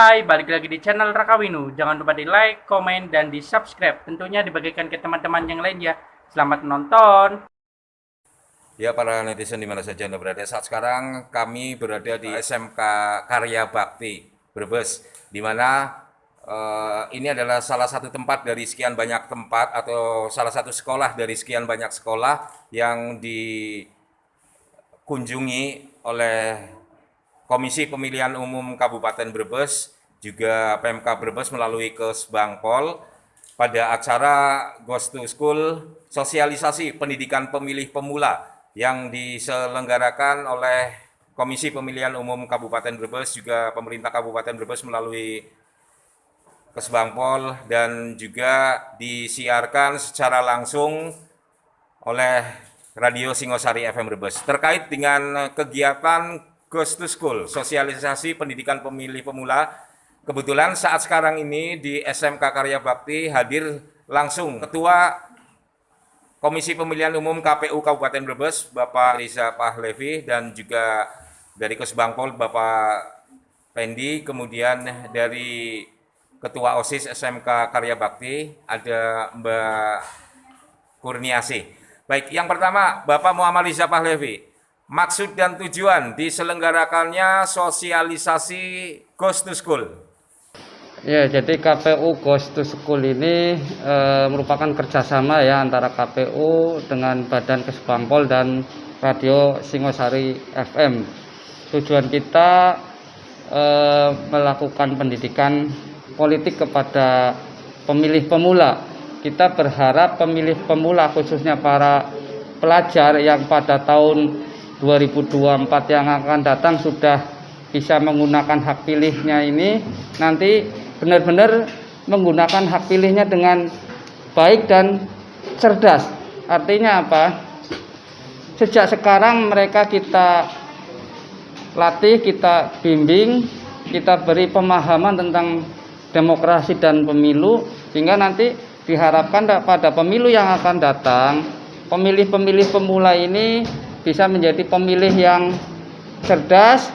Hai, balik lagi di channel Rakawinu. Jangan lupa di like, komen, dan di subscribe. Tentunya dibagikan ke teman-teman yang lain ya. Selamat menonton. Ya, para netizen dimana saja Anda berada, saat sekarang kami berada di SMK Karya Bakti Brebes, dimana ini adalah salah satu tempat dari sekian banyak tempat atau salah satu sekolah dari sekian banyak sekolah yang dikunjungi oleh Komisi Pemilihan Umum Kabupaten Brebes, juga PMK Brebes melalui Kesbangpol pada acara Ghost to School sosialisasi pendidikan pemilih pemula yang diselenggarakan oleh Komisi Pemilihan Umum Kabupaten Brebes, juga pemerintah Kabupaten Brebes melalui Kesbangpol, dan juga disiarkan secara langsung oleh Radio Singosari FM Brebes terkait dengan kegiatan Ghost to School, sosialisasi pendidikan pemilih pemula. Kebetulan saat sekarang ini di SMK Karya Bakti hadir langsung Ketua Komisi Pemilihan Umum KPU Kabupaten Brebes, Bapak Riza Pahlevi, dan juga dari Kesbangpol Bapak Pendi, kemudian dari Ketua OSIS SMK Karya Bakti ada Mbak Kurniasi. Baik, yang pertama Bapak Muhammad Riza Pahlevi. Maksud dan tujuan diselenggarakannya sosialisasi Ghost to School. Ya, jadi KPU Ghost to School ini merupakan kerjasama ya antara KPU dengan Badan Kesbangpol dan Radio Singosari FM. Tujuan kita melakukan pendidikan politik kepada pemilih pemula. Kita berharap pemilih pemula, khususnya para pelajar yang pada tahun 2024 yang akan datang sudah bisa menggunakan hak pilihnya ini, nanti benar-benar menggunakan hak pilihnya dengan baik dan cerdas. Artinya apa? Sejak sekarang mereka kita latih, kita bimbing, kita beri pemahaman tentang demokrasi dan pemilu, sehingga nanti diharapkan pada pemilu yang akan datang, pemilih-pemilih pemula ini bisa menjadi pemilih yang cerdas,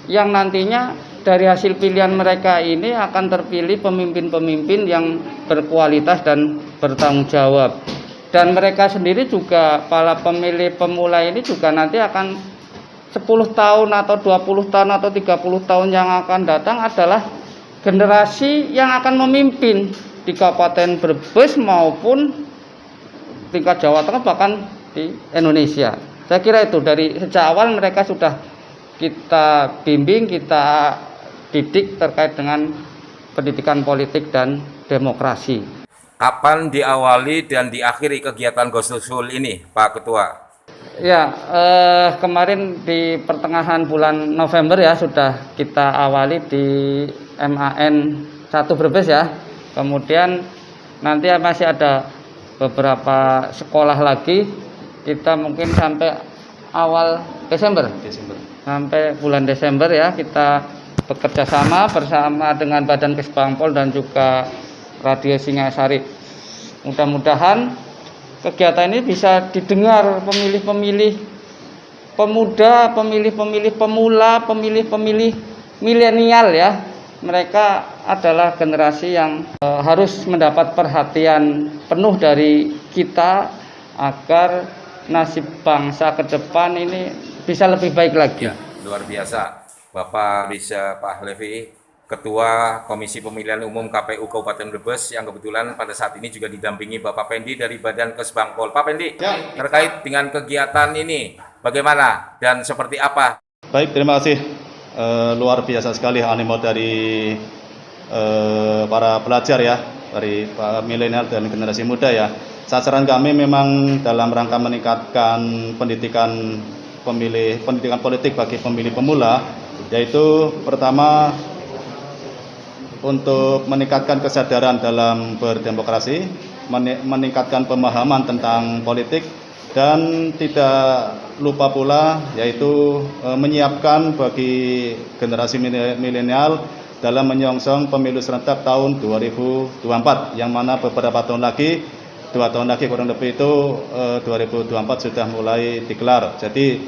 yang nantinya dari hasil pilihan mereka ini akan terpilih pemimpin-pemimpin yang berkualitas dan bertanggung jawab. Dan mereka sendiri juga, para pemilih pemula ini juga nanti akan 10 tahun atau 20 tahun atau 30 tahun yang akan datang adalah generasi yang akan memimpin di Kabupaten Brebes maupun tingkat Jawa Tengah, bahkan di Indonesia. Saya kira itu dari sejak awal mereka sudah kita bimbing, kita didik terkait dengan pendidikan politik dan demokrasi. Kapan diawali dan diakhiri kegiatan Ghost to School ini, Pak Ketua? Ya, kemarin di pertengahan bulan November ya sudah kita awali di MAN 1 Brebes ya. Kemudian nanti masih ada beberapa sekolah lagi. Kita mungkin sampai awal Desember. Sampai bulan Desember ya, kita bekerja sama bersama dengan Badan Kesbangpol dan juga Radio Singosari. Mudah-mudahan kegiatan ini bisa didengar pemilih-pemilih pemuda, pemilih-pemilih pemula, pemilih-pemilih milenial ya. Mereka adalah generasi yang harus mendapat perhatian penuh dari kita agar nasib bangsa ke depan ini bisa lebih baik lagi. Ya, luar biasa. Bapak Riza Pahlevi, Ketua Komisi Pemilihan Umum KPU Kabupaten Brebes, yang kebetulan pada saat ini juga didampingi Bapak Pendi dari Badan Kesbangpol. Pak Pendi, ya, terkait dengan kegiatan ini, bagaimana dan seperti apa? Baik, terima kasih. Luar biasa sekali animo dari para pelajar ya, dari milenial dan generasi muda ya. Sasaran kami memang dalam rangka meningkatkan pendidikan politik bagi pemilih pemula, yaitu pertama untuk meningkatkan kesadaran dalam berdemokrasi, meningkatkan pemahaman tentang politik, dan tidak lupa pula yaitu menyiapkan bagi generasi milenial dalam menyongsong pemilu serentak tahun 2024, yang mana beberapa tahun lagi, 2 tahun lagi kurang lebih itu 2024 sudah mulai digelar. Jadi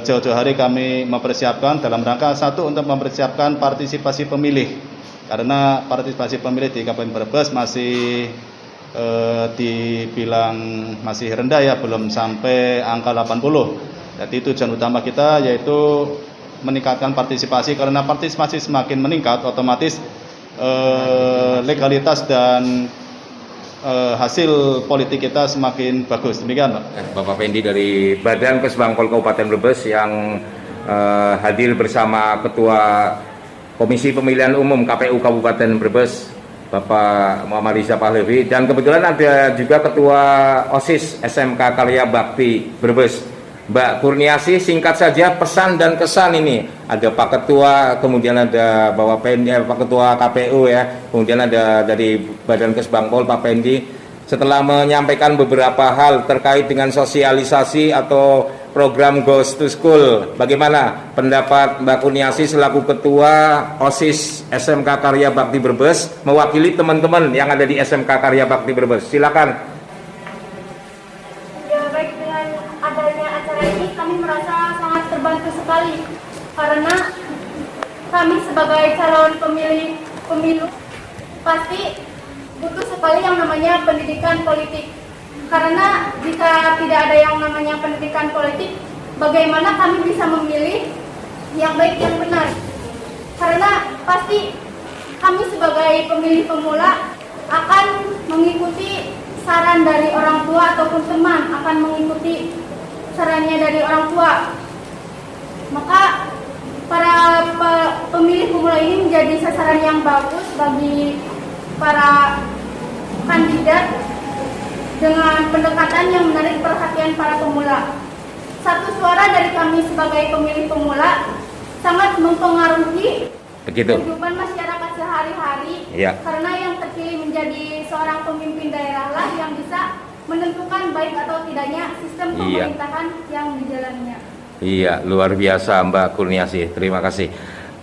jauh-jauh hari kami mempersiapkan dalam rangka satu untuk mempersiapkan partisipasi pemilih, karena partisipasi pemilih di Kabupaten Brebes masih dibilang masih rendah ya, belum sampai angka 80. Jadi tujuan utama kita yaitu meningkatkan partisipasi, karena partisipasi semakin meningkat otomatis legalitas dan hasil politik kita semakin bagus. Demikian Pak. Bapak Pendi dari Badan Kesbangpol Kabupaten Brebes yang hadir bersama Ketua Komisi Pemilihan Umum KPU Kabupaten Brebes, Bapak Muhammad Riza Pahlavi, dan kebetulan ada juga Ketua OSIS SMK Karya Bakti Brebes, Mbak Kurniasi. Singkat saja pesan dan kesan ini. Ada Pak Ketua, kemudian ada Bapak Pendi, Pak Ketua KPU ya, kemudian ada dari Badan Kesbangpol Pak Pendi. Setelah menyampaikan beberapa hal terkait dengan sosialisasi atau program Goes to School, bagaimana pendapat Mbak Kurniasi selaku Ketua OSIS SMK Karya Bakti Brebes mewakili teman-teman yang ada di SMK Karya Bakti Brebes? Silakan. Ya, baik, dengan adanya acara ini kami merasa sangat terbantu sekali, karena kami sebagai calon pemilu pasti butuh sekali yang namanya pendidikan politik. Karena jika tidak ada yang namanya pendidikan politik, bagaimana kami bisa memilih yang baik yang benar? Karena pasti kami sebagai pemilih pemula akan mengikuti saran dari orang tua ataupun teman, akan mengikuti sarannya dari orang tua. Maka para pemilih pemula ini menjadi sasaran yang bagus bagi para kandidat dengan pendekatan yang menarik perhatian para pemula. Satu suara dari kami sebagai pemilih pemula sangat mempengaruhi kehidupan masyarakat sehari-hari, ya. Karena yang terpilih menjadi seorang pemimpin daerah lah yang bisa menentukan baik atau tidaknya sistem pemerintahan yang dijalannya. Iya, luar biasa Mbak Kurniasi. Terima kasih.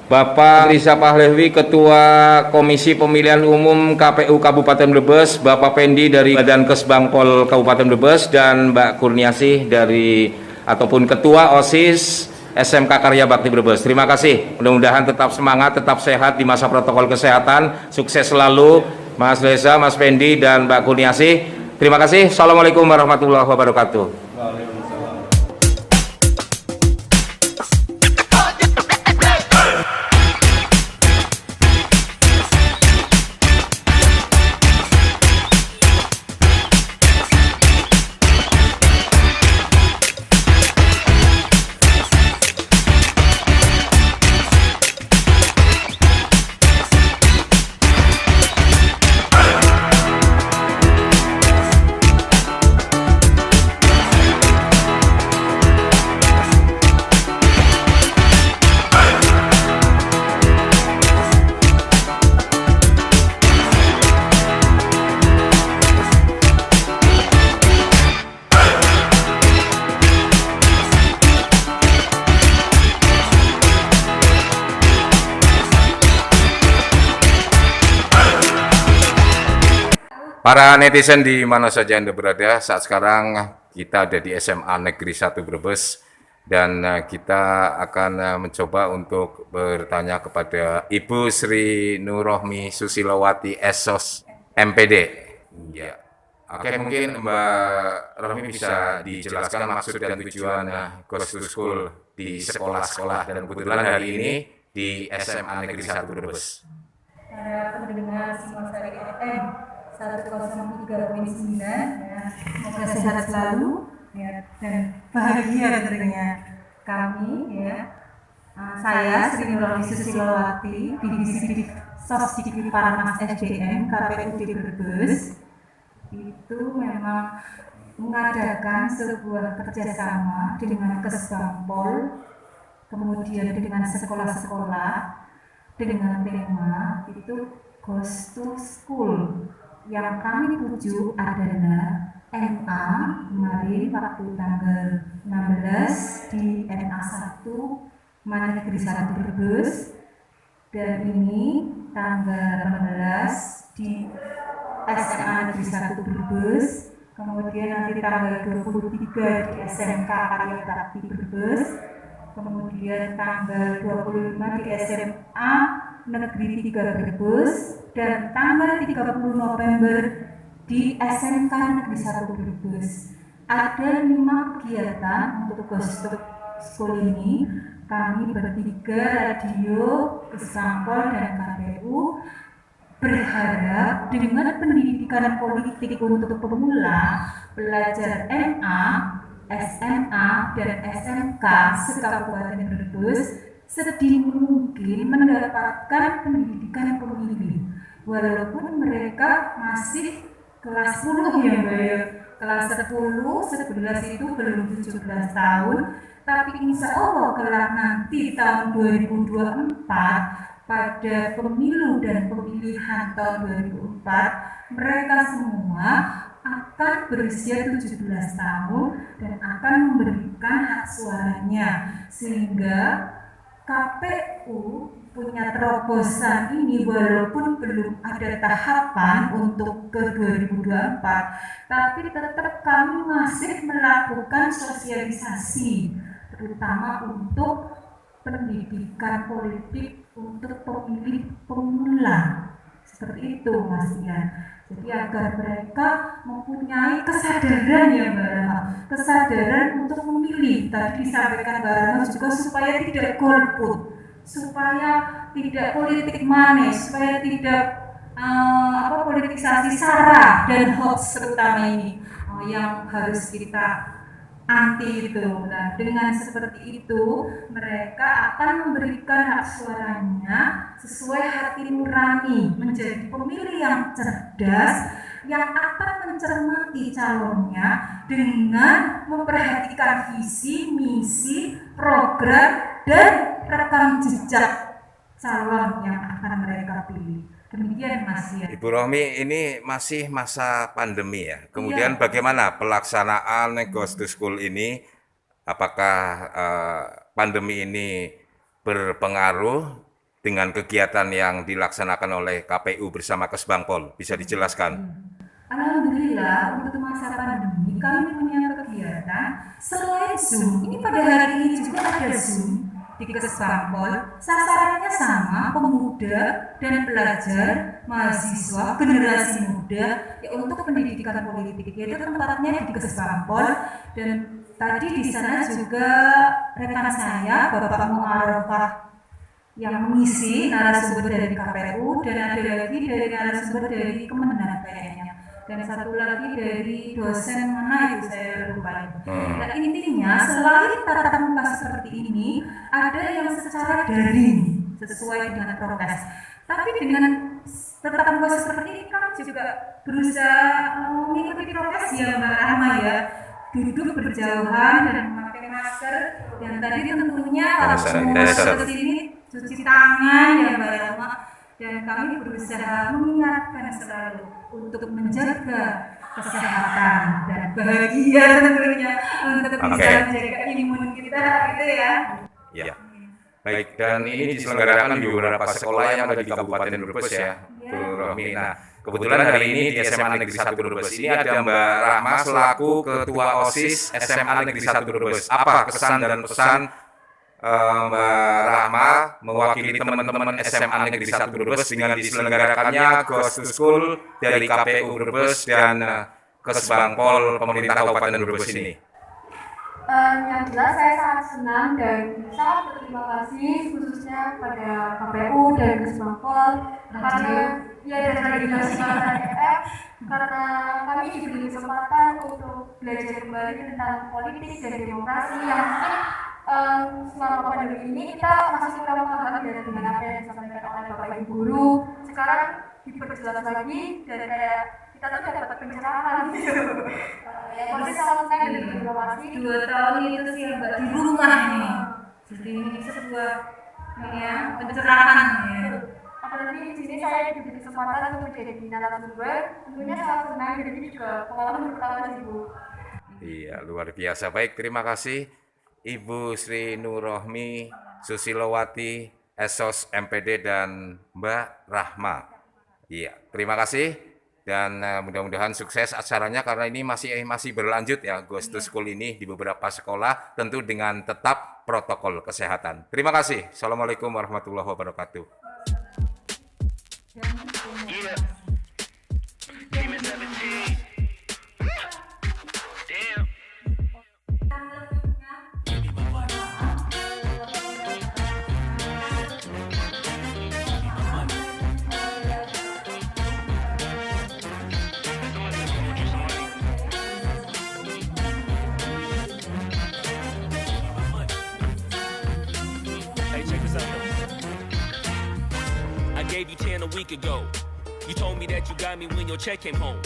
Bapak Riza Pahlavi, Ketua Komisi Pemilihan Umum KPU Kabupaten Brebes, Bapak Pendi dari Badan Kesbangpol Kabupaten Brebes, dan Mbak Kurniasi dari ataupun Ketua OSIS SMK Karya Bakti Brebes. Terima kasih. Mudah-mudahan tetap semangat, tetap sehat di masa protokol kesehatan. Sukses selalu Mas Reza, Mas Pendi, dan Mbak Kurniasi. Terima kasih. Assalamualaikum warahmatullahi wabarakatuh. Para netizen di mana saja Anda berada, saat sekarang kita ada di SMA Negeri 1 Brebes, dan kita akan mencoba untuk bertanya kepada Ibu Sri Nurrohmi Susilowati SOS MPD. Ya. Oke, mungkin Mbak Rohmi bisa dijelaskan maksud dan tujuan Goes to School di sekolah-sekolah, dan kebetulan hari ini di SMA Negeri 1 Brebes. Para pendengar Singosari FM 103.9, ya, semoga sehat selalu ya, dan bahagia tentunya. Kami ya, saya Sri Nurrohmi Susilowati, Divisi Sosdikti Parmas SDM KPUD Brebes itu memang mengadakan sebuah kerjasama dengan Kesbangpol, kemudian dengan sekolah-sekolah dengan tema itu Goes to School. Yang kami tuju adalah NA kemarin waktu tanggal 16 di NA 1 Mana Negeri 1 Brebes, dan ini tanggal 18 di SMA Negeri 1 Brebes, kemudian nanti tanggal 23 di SMK Karya Bakti Brebes, kemudian tanggal 25 di SMA Negeri 3 Brebes, dan tanggal 30 November di SMK Negeri 1 Brebes. Ada 5 kegiatan untuk Goes to School ini. Kami bertiga, radio, Kesbangpol, dan KPU berharap dengan pendidikan politik untuk pemula, pelajar NA, SMA, dan SMK se-Kabupaten Brebes sedini mungkin mendapatkan pendidikan pemilih. Walaupun mereka masih kelas 10 ya Mbak ya, kelas 10, 11 itu belum 17 tahun, tapi insya Allah kelak nanti tahun 2024 pada pemilu dan pemilihan tahun 2004 mereka semua akan berusia 17 tahun dan akan memberikan hak suaranya, sehingga KPU punya terobosan ini walaupun belum ada tahapan untuk ke 2024, tapi tetap kami masih melakukan sosialisasi terutama untuk pendidikan politik untuk pemilih pemula, seperti itu Mas Ian. Jadi agar mereka mempunyai kesadaran ya Mbak Rama, kesadaran untuk memilih. Tadi disampaikan Mbak Rama juga supaya tidak golput, supaya tidak politik manis, supaya tidak politisasi sara dan hoax terutama ini yang harus kita anti itu. Nah, dengan seperti itu mereka akan memberikan hak suaranya sesuai hati nurani, menjadi pemilih yang cerdas yang akan mencermati calonnya dengan memperhatikan visi, misi, program, dan rekam jejak calon yang akan mereka pilih. Demikian Mas ya. Ibu Rohmi, ini masih masa pandemi ya. Kemudian bagaimana pelaksanaan Goes to School ini? Apakah pandemi ini berpengaruh dengan kegiatan yang dilaksanakan oleh KPU bersama Kesbangpol? Bisa dijelaskan? Alhamdulillah untuk masa pandemi kami punya kegiatan selain Zoom. Ini pada hari ini juga ada Zoom di Kesbangpol. Sasarannya sama, pemuda dan pelajar, mahasiswa, generasi muda ya, untuk pendidikan politik. Yaitu tempatnya di Kesbangpol, dan tadi di sana juga rekan saya Bapak Mu'arafah yang mengisi narasumber dari KPU, dan ada lagi dari narasumber dari Kementerian kayaknya, dan satu lagi dari dosen mana itu saya lupa. Nah intinya selain tatap muka seperti ini, ada yang secara daring sesuai dengan prokes. Tapi dengan tatap muka seperti ini kan juga berusaha mengikuti prokes ya Mbak Rahma ya, duduk berjauhan dan memakai masker, dan tadi tentunya kalau semua ke sini cuci tangan ya Mbak Rahma, dan kami berusaha mengingatkan selalu untuk menjaga kesehatan dan bahagia tentunya untuk bisa menjaga imun kita gitu ya. Ya. Baik, dan ini diselenggarakan di beberapa sekolah yang ada di Kabupaten Brebes ya, Bu Rohmi. Nah, kebetulan hari ini di SMA Negeri 1 Brebes ini ada Mbak Rahma selaku Ketua OSIS SMA Negeri 1 Brebes. Apa kesan dan pesan Mbak Rahma mewakili teman-teman SMA Negeri 1 Brebes dengan diselenggarakannya Goes to School dari KPU Brebes dan Kesbangpol pemerintah Kabupaten Brebes ini? Yang jelas saya sangat senang dan sangat berterima kasih khususnya pada KPU dan Kesbangpol karena ya dan Radio Nasional FM, karena kami diberi kesempatan untuk belajar kembali tentang politik dan demokrasi yang mungkin selama pandemi ini kita masih kurang paham ya dengan apa yang disampaikan oleh Bapak Ibu guru. Sekarang diperjelas lagi dan kayak kita tuh dapat pencerahan gitu. Ya proses selesai dan evaluasi 2 tahun itu sih Mbak di rumah nih. Jadi ini sebuah pencerahan ya. Apalagi di sini saya diberi kesempatan untuk menjadi narasumber, tentunya sangat senang dan ini juga pengalaman pertama sih Bu. Iya, luar biasa. Baik, terima kasih Ibu Sri Nurrohmi Susilowati, Esos MPD dan Mbak Rahma. Iya, terima kasih dan mudah-mudahan sukses acaranya karena ini masih berlanjut ya Ghost to School ini di beberapa sekolah tentu dengan tetap protokol kesehatan. Terima kasih. Assalamualaikum warahmatullahi wabarakatuh. Hey, check this out. I gave you 10 a week ago. You told me that you got me when your check came home.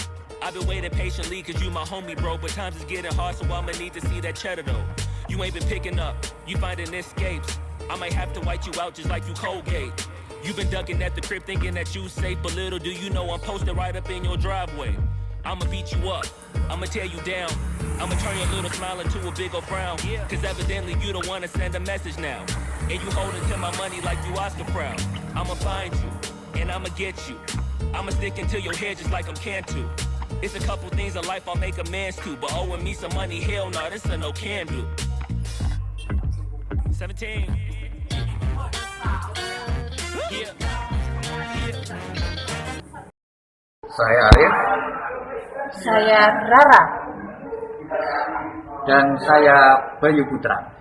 I've been waiting patiently cause you my homie, bro. But times is getting hard, so I'ma need to see that cheddar though. You ain't been picking up, you finding escapes. I might have to white you out just like you Colgate. You've been ducking at the crib thinking that you safe, but little do you know I'm posted right up in your driveway. I'ma beat you up, I'ma tear you down. I'ma turn your little smile into a big ol' frown. Cause evidently you don't wanna send a message now. And you holding to my money like you Oscar proud. I'ma find you, and I'ma get you. I'ma stick into your head just like I'm Cantu. It's a couple things in life I'll make amends to, but owing me some money, hell no, this a no can do. 17. Yeah. Saya Arif. Saya Rara. Dan saya Bayu Putra.